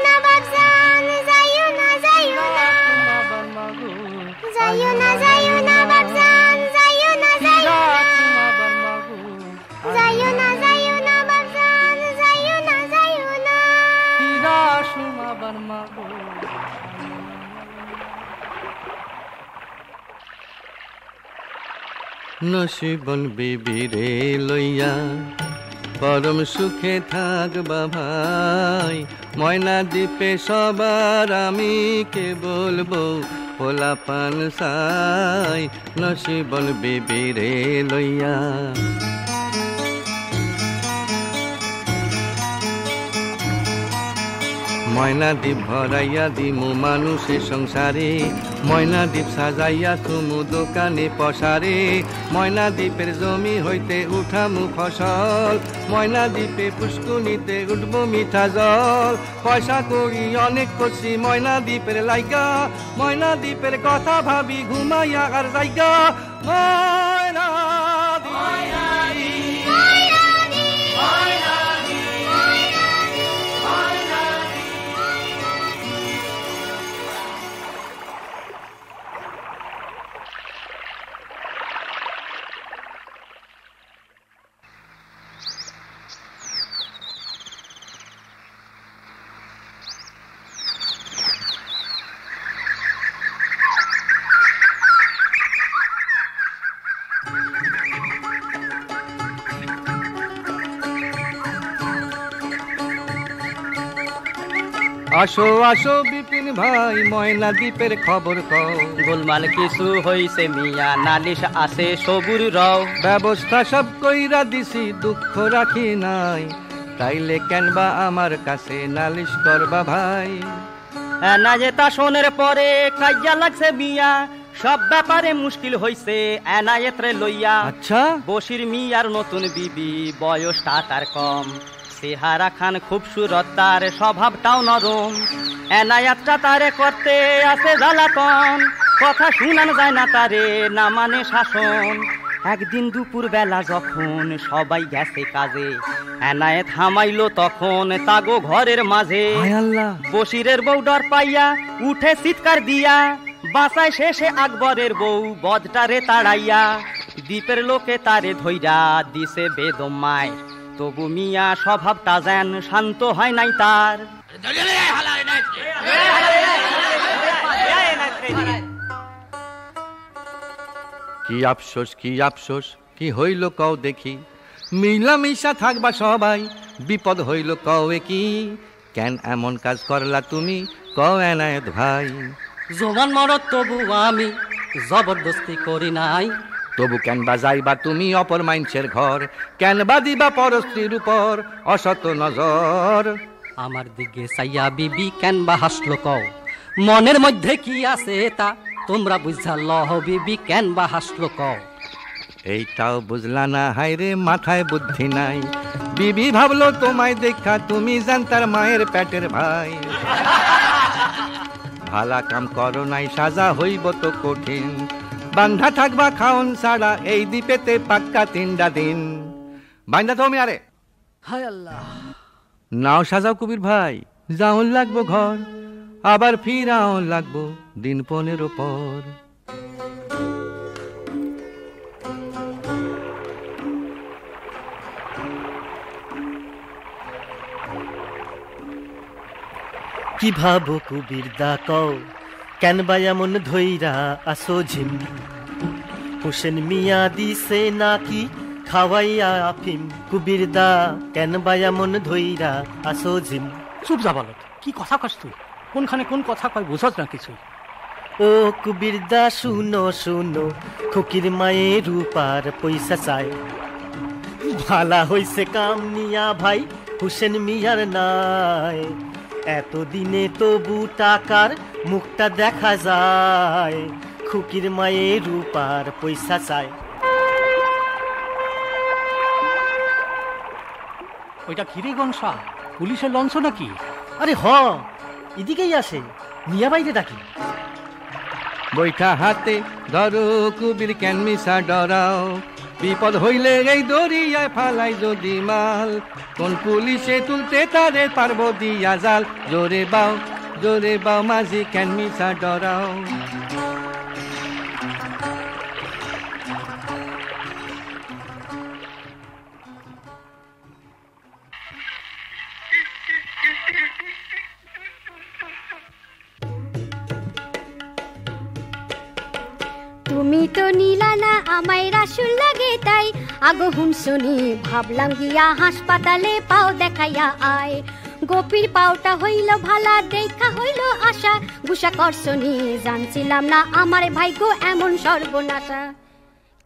না বাবজান, যাইও না যাইও না, যাইও না যাইও না বাবজান, যাইও না যাইও না, যাইও না যাইও না বাবজান, যাইও না যাইও না। নসিবন বিবিরে লইয়া পরম সুখে থাকবা ভাই, ময়না দ্বীপে সবার আমি কে বলবো পোলা পান সাই। নসিবন বিবিরে লইয়া ময়না দ্বীপ ভরাইয়া দিমু মানুষের সংসারে, ময়না দ্বীপ সাজাইয়া তুমু দোকানে পসারে, ময়না দ্বীপের জমি হইতে উঠামু ফসল, ময়না দ্বীপে পুষ্কুনিতে উঠবো মিঠা জল। পয়সা করি অনেক করছি ময়না দ্বীপের লাইগা, ময়না দ্বীপের কথা ভাবি ঘুমাইয়া আর জায়গা। ময়না আসো আসো বিপিন ভাই ময়না দ্বীপের খবর কও। গোলমাল কিছু হইছে মিয়া, নালিশ আছে সবুর রও। ব্যবস্থা সব কইরা দিছি, দুঃখ রাখি নাই, তাইলে কেনবা আমার কাছে নালিশ করবা ভাই। এনায়েতা শোনের পরে কাইয়া লাগছে মিয়া, সব ব্যাপারে মুশকিল হইছে এনায়েতরে লইয়া। আচ্ছা বশির মিয়ার নতুন বিবি, বয়সটা তার কম, চেহারা খান খুবসুরত, তার স্বভাবটাও নরম। এনায়াতটা তারে করতে আছে জ্বালাতন, কথা শুনান যায় না তারে, না মানে শাসন। একদিন দুপুর বেলা যখন সবাই গেছে কাজে, এনায়েত হামাইলো তখন তাগো ঘরের মাঝে। বশিরের বউ ডর পাইয়া উঠে চিৎকার দিয়া, বাঁচায় শেষে আকবরের বউ বদটারে তাড়াইয়া। দ্বীপের লোকে তারে ধইরা দিছে বেদম মায়, তবু মিয়া স্বভাবটা যেন শান্ত হয় নাই তার। কি আফসোস কি আফসোস, কি হইল কও দেখি, মিলামিশা থাকবা সবাই, বিপদ হইল কও কি, কেন এমন কাজ করলা তুমি কও এনায়েত ভাই। জবান মরত তবু আমি জবরদস্তি করি নাই, তবু কেন বা যাইবা তুমি অপর মাইনসের ঘর, কেন বা দিবা পরস্ত্রীর উপর অসত নজর। আমার দিকে সাইয়া বিবি কেন বা হাসলো কও, মনের মধ্যে কি আছে তা তোমরা বুঝা লহ, বিবি কেন বা হাসলো কও। এইটাও বুঝলা না, হায়রে মাথায় বুদ্ধি নাই, বিবি ভাবলো তোমায় দেখা তুমি জান তার মায়ের পেটের ভাই। ভালা কাম করো নাই সাজা হইব তো কঠিন, বান্ধা থাকবা খাওন ছাড়া এই দ্বীপেতে পাক্কা 3টা দিন। বান্ধা তুমি আরে হায় আল্লাহ। নাও সাজাও কবির ভাই, যাওন লাগবো ঘর, আবার ফিরাও লাগবো দিন 15 পর। কি ভাবো কুবির দা কও, কেন বা এমন ধইরা আসো ঝিম, হোসেন মিয়া দিছে নাকি খাওয়াইয়া আফিম। কুবির দা কেন বা এমন ধইরা আসো ঝিম। চুপ যা বলত, কি কথা কস তুই, কোনখানে কোন কথা কয় বুঝছ না কিছু। ও কুবির দা শুনো শুনো, খুকির মায়ের রূপার পয়সা চায়, ভালা হইছে কাম নিয়া ভাই হোসেন মিয়ার নাই। এতদিনে তবু টাকার মুখটা দেখা যায়, খুকির মায়ের রূপার পয়সা চায়। ওইটা কিরে গংসা, পুলিশের লঞ্চ নাকি? আরে হ, এদিকেই আসে, মিয়া বাইরে ডাকি। বৈঠা হাতে ধরো কুবির কেন মিশা ডরাও, বিপদ হইলে এই দরিয়ায় ফালাই যদি মাল, কোন পুলিশে তুলতে তারে পারবো দিয়া জাল। জোরে বাও মাঝি কেন মিশা ডরাও। তুমি তো নিলা না আমায় রাসুল লাগে তাই, আগো হুনসুনি ভাবলাম গিয়া হাসপাতালে পাও দেখাইয়া আয়। গোপীর পাওটা হইল ভালা, দেখা হইল আশা, গুসা করছনি জানছিলাম না আমার ভাগ্য এমন সর্বনাশা।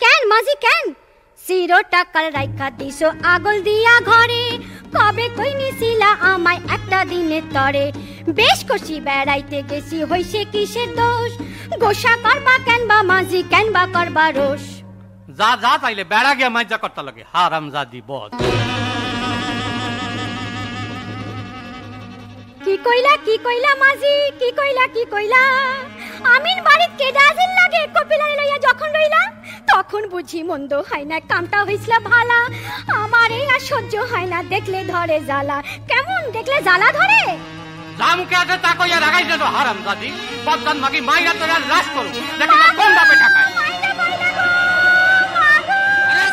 কেন মাঝি কেন সিরো টাকার রাইখা দিছো আগল দিয়া ঘরে, কবে কই নিছিলা আমায় একটা দিনের তরে। বেশ করছি বেড়াইতে গেছি হইছে কিসের দোষ গোসা করবা কেন বা মাঝি কেন বা করবা রোষ যা যা তাইলে বেড়া গিয়া মাইজা করতে লাগে হারামজাদি বদ কি কইলা মাঝি কি কইলা আমিন বাড়িত কে দাজিল লাগে কপিলারে লইয়া যখন রইলা তখন বুঝি মন্দ হয় না কামটা হইছিল ভালা আমারে আর সহ্য হয় না দেখলে ধরে জ্বালা কেমন দেখলে জ্বালা ধরে জামকে আছে তা কইয়া রাগাইছ তো হারামজাদি বদদান মাগি মাইরা তোরা লাশ করু দেখো না কোন বাপে ঠাকায় আরে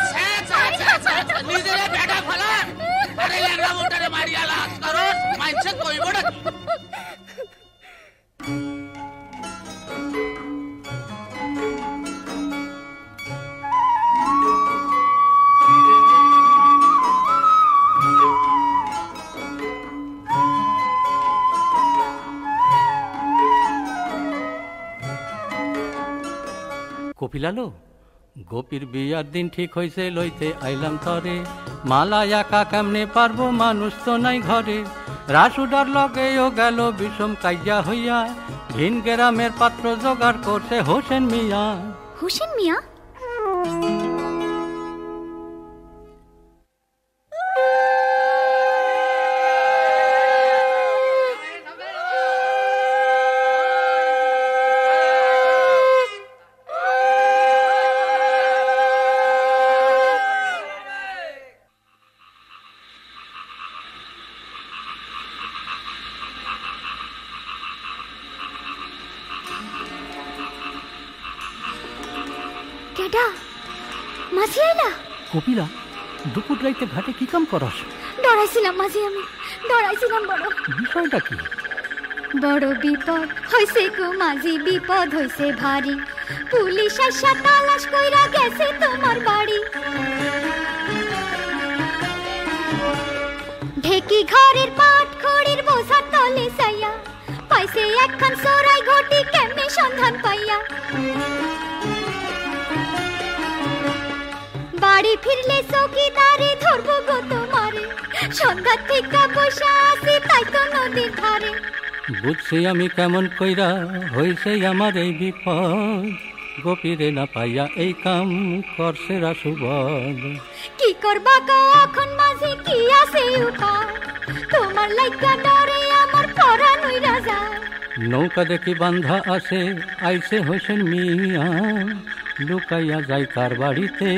ছা নিজেরে বেটা ফলা আরে লেগা মোটরে মারিয়া লাশ করো মাইছে কইবো না কপিলালো গোপীর বিয়ার দিন ঠিক হইছে লইতে আইলাম তরে মালা একা কেমনে পারবো মানুষ তো নাই ঘরে রাসুডার লগেও গেল বিষম কাইয়া হইয়া ভিন গ্রামের পাত্র জোগাড় করছে হোসেন মিয়া হোসেন মিয়া কেডা মাঝি আইলা কপিলা দুপুর রাইতে ঘাটে কি কাম করস ডরাইছিলাম মাঝি আমি ডরাইছিলাম বড় বিষয়টা কি বড় বিপদ হইছে গো মাঝি বিপদ হইছে ভারী পুলিশ আইসা তালাশ কইরা গেছে তোমার বাড়ি ঢেকি ঘরের পাট খড়ির বোঝা তলে সাইয়া পাইছে একখান সরাই ঘটি কেমনে সন্ধান পাইয়া বাড়ি ফিরলে চৌকিদারে ধরবো গো তোমারে সন্ধ্যা থেকে বসে আসি তাই তো নদীর ধারে বুঝছি আমি কেমন কইরা হইছে আমার এই বিপদ গোপীরে না পাইয়া এই কাম করছে রাসুবদ কি করবা গো এখন মাঝে কি আছে উপায় তোমার লাইগা ডরে আমার পরাণ উইরা যায় নৌকা দেখি বান্ধা আছে আইছে হোসেন মিয়া লুকাইয়া যাই কার বাড়িতে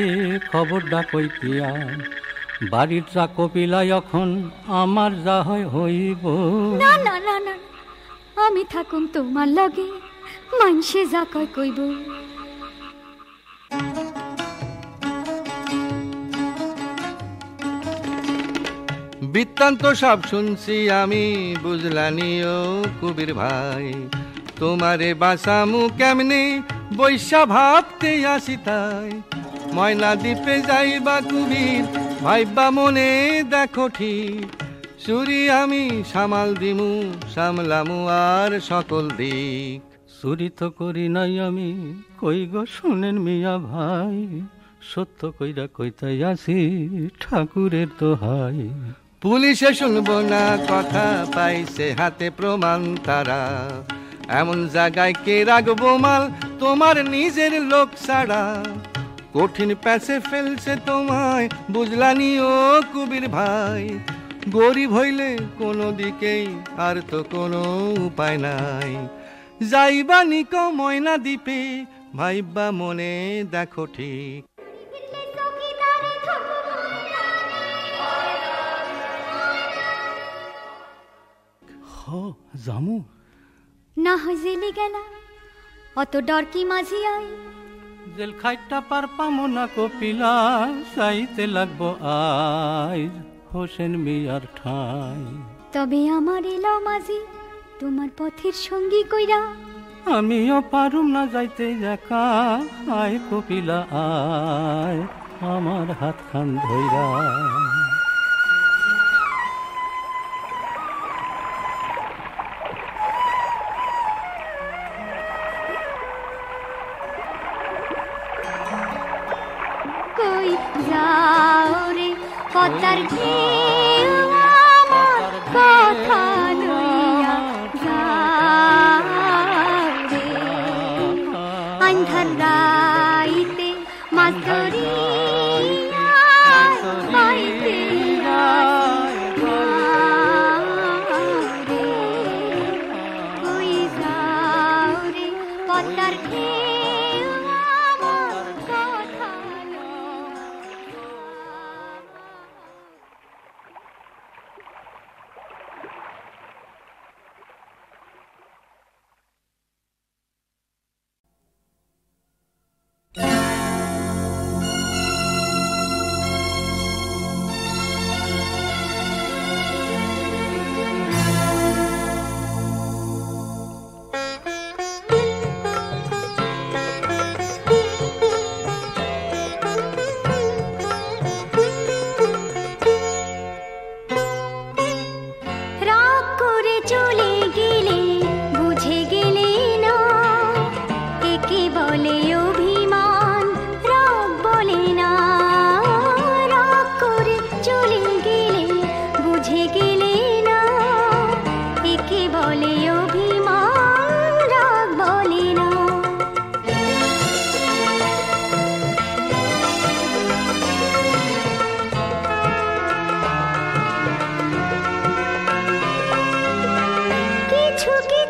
খবর ডাকইতিয়া বাড়ির যা কপিলা এখন আমার যা হয় হইব না না না না আমি থাকুম তোমার লগে মানসে যা কয় কইব বৃত্তান্ত সব শুনছি আমি বুঝলানি ও কবির ভাই তোমারে বাসামু কেমনে বৈশা ভাবতে আসি তাই ময়না দ্বীপে যাইবা কুবির ভাইবা মনে দেখো ঠিক চুরি আমি সামাল দিমু সামলামু আর সকল দিক চুরি তো করি নাই আমি কই গো শুনেন মিয়া ভাই সত্য কইরা কইতাই আসি ঠাকুরের দোহাই পুলিশে শুনবো না কথা পাইছে হাতে প্রমাণ তারা এমন জায়গায় কে রাখবো মাল তোমার নিজের লোক ছাড়া কঠিন প্যাসে ফেলছে তোমায় বুঝলানি ও কবির ভাই গরিব হইলে কোনো দিকেই আর তো কোনো উপায় নাই যাইবা নিকো ময়না দ্বীপে ভাইবা মনে দেখো ঠিক জামু না হয় জেলে গেলা অত ডর কি মাঝি আই জেল খাইটা পার পামো না কপিলা চাইতে লাগবো আইজ হোসেন মিয়ার ঠাই তবে আমার এলাও মাঝি তোমার পথের সঙ্গী কইরা আমিও পারুম না যাইতে একা আয় কপিলা আয় আমার হাত খান ধইরা কই যাও রে পতার ঢেউ আমার কথা লইয়া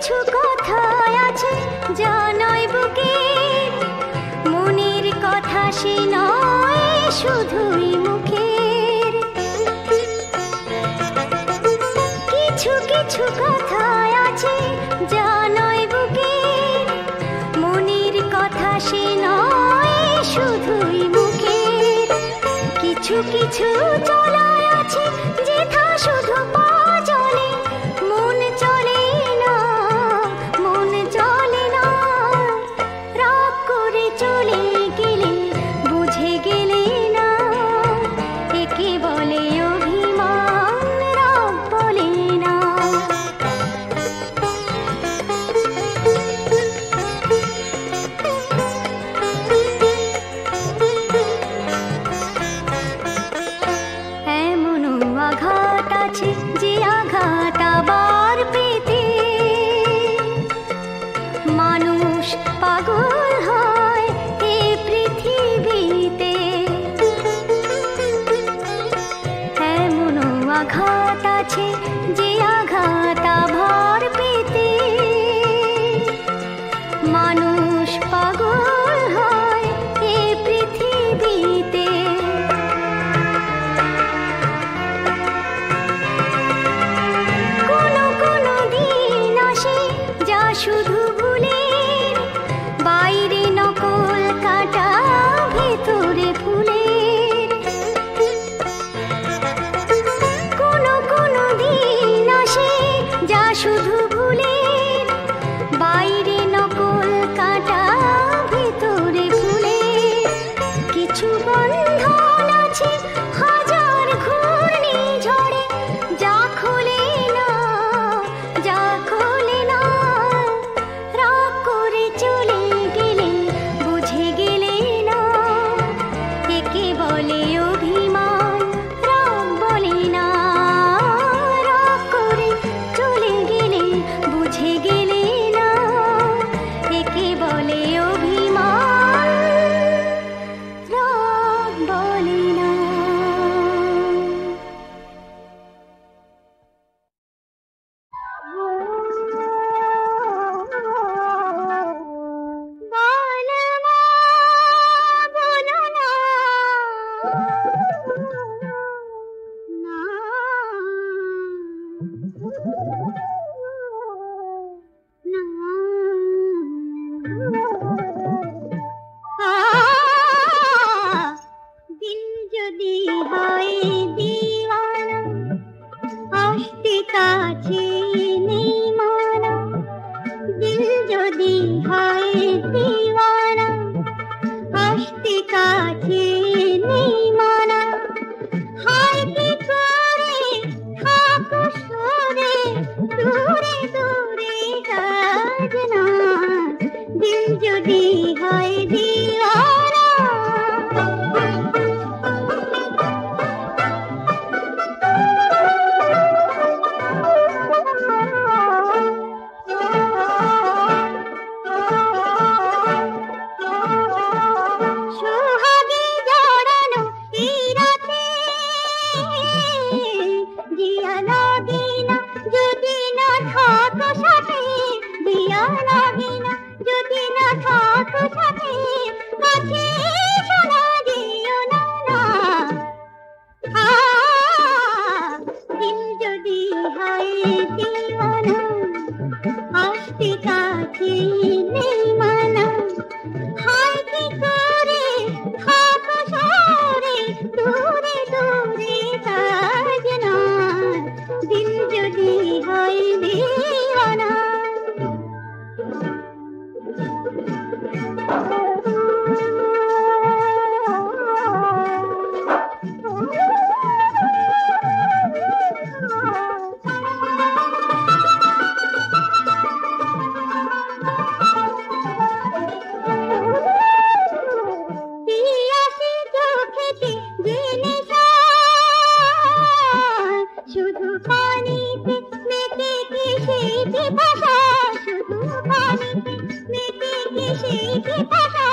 কিছু কথা আছে জানাই বুকের, মনের কথা সে নয় শুধুই মুখের। কিছু কিছু কথা আছে জানাই বুকের, মনের কথা সে নয় শুধুই মুখের। কিছু কিছু চলায় আছে যেথা শুধু পা চলে, মন চলে না, মন চলে না। রাগ করে চলে গেলে বুঝে গেলে না, একে বলে অভিমান, রাগ বলে না। এমনও আঘাত আছে যে আঘাত আবার পেতে মানুষ পাগল হয় এ পৃথিবীতে। এমনও আঘাত আছে যে আঘাত আবার পেতে মানুষ পাগল হয় এ পৃথিবীতে। কোনো কোনো দিন আসে যা শুধু ভুলের, বাইরে নকল কাটা ভেতরে ফুলের। কোনো কোনো দিন আসে যা শুধু ভুলের, বাইরে নকল কাটা ভেতরে ফুলের। কিছু বন্ধন আছে হাজার ঘূর্ণি ঝড়ে, যা খোলে না, যা খোলে না। রাগ করে চলে গেলে বুঝে গেলে না, একে বলে অভিমান, রাগ বলে না। রাগ করে চলে গেলে বুঝে গেলে না, একে বলে অভিমান, রাগ বলে না। দিল যদি হয় দিওয়ানা, আসতে কাছে নেই মানা। দিল যদি হয় দিওয়ানা, আসতে কাছে নেই মানা। হায় কি করে থাকো সরে দূরে দূরে কাজনা। দিল যদি হয় দিওয়ানা, সোহাগে জড়ানো এই রাতে জিয়া লাগে না যদি না থাকো সাথে। জিয়া লাগে না যদি না থাকো সাথে, কাছে শোনা দিও না না। দিল যদি হয় দিওয়ানা, আসতে কাছে নেই মানা। হায় কি করে থাকো সরে দূরে দূরে কাজনা। দিল যদি হয় দিওয়ানা। পিয়াসে চোখেতে যে নেশা, শুধু পানিতে মেতে কি সেই পিপাসা। শুধু পানিতে মেতে কি সেই পিপাসা।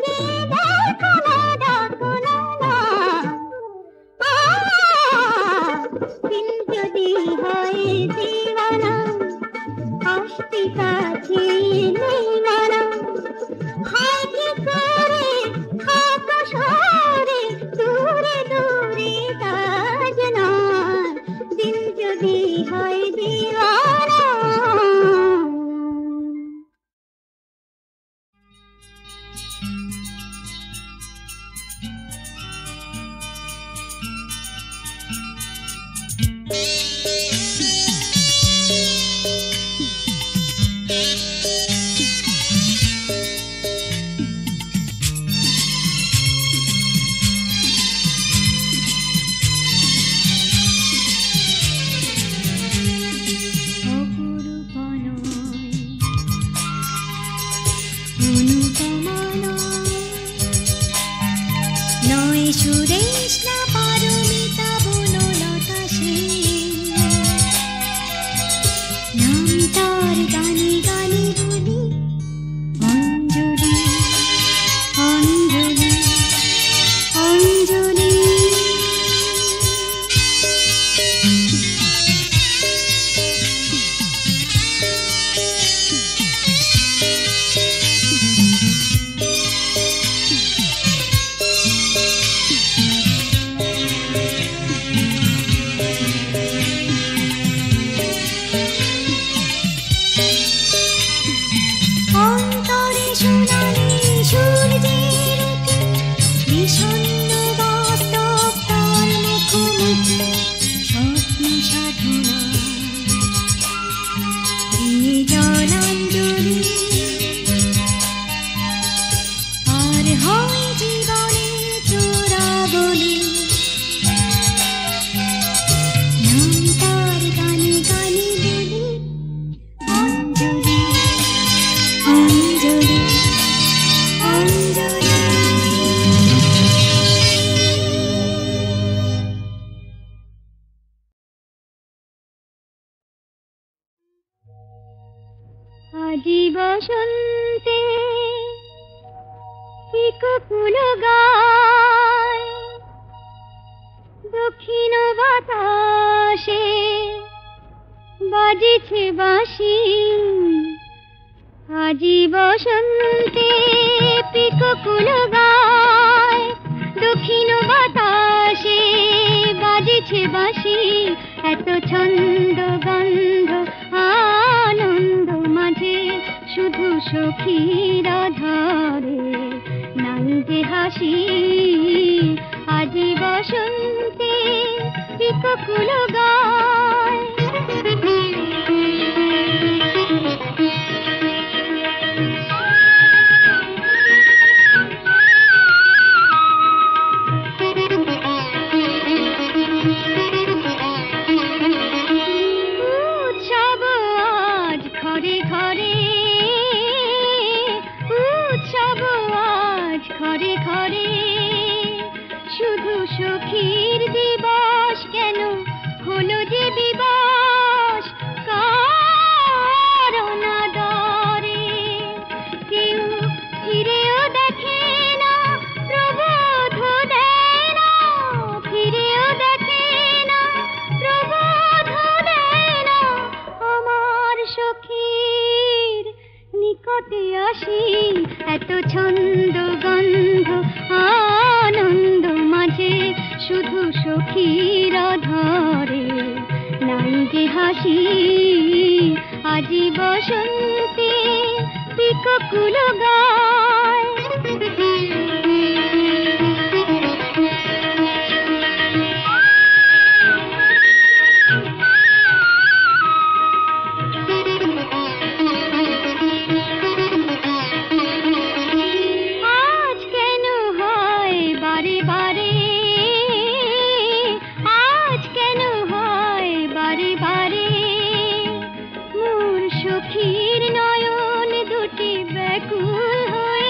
যে দেখো না ডাকো না না। দিল যদি হয় দিওয়ানা, আসতে পিতাছি নেই মানা হায় কি করে আকাশরে দূরে দূরে কাজ নয় দিন যদি হয় দিওয়ানা আজি বসন্তে পিকুকুল গায় দক্ষিণ বাতাসে বাজিছে বাঁশি আজি বসন্তে পিকুকুল গায় দক্ষিণ বাতাসে বাজিছে বাঁশি এত ছন্দ গন্ধ আনন্দ মাঝে শুধু সখীর ধরে নাই যে হাসি আজি বসন্তে পিকুকুল গায় সখীর দিবস কেন হলো যে দিবস কারণ ডরে কেউ ফিরেও দেখে না প্রবোধ দেয় না ফিরেও দেখে না প্রবোধ দেয় না আমার সখীর নিকটে আসি এত ছন্দ গন্ধ আনন্দ মাঝে শুধু সখীর ধরে নাই যে হাসি আজি বসন্তে পিকুকুল গায় সখীর নয়ন দুটি ব্যাকুল হয়ে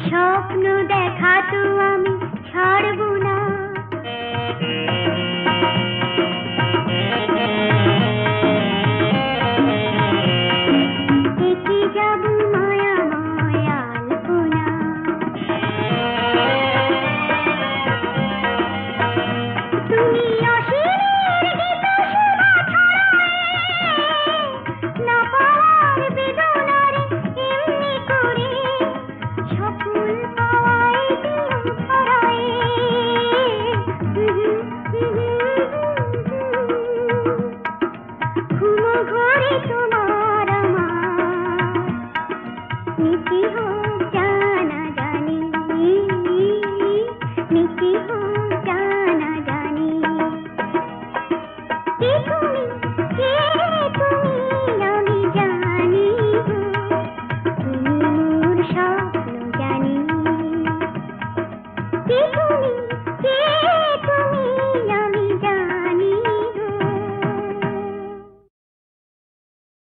স্বপ্ন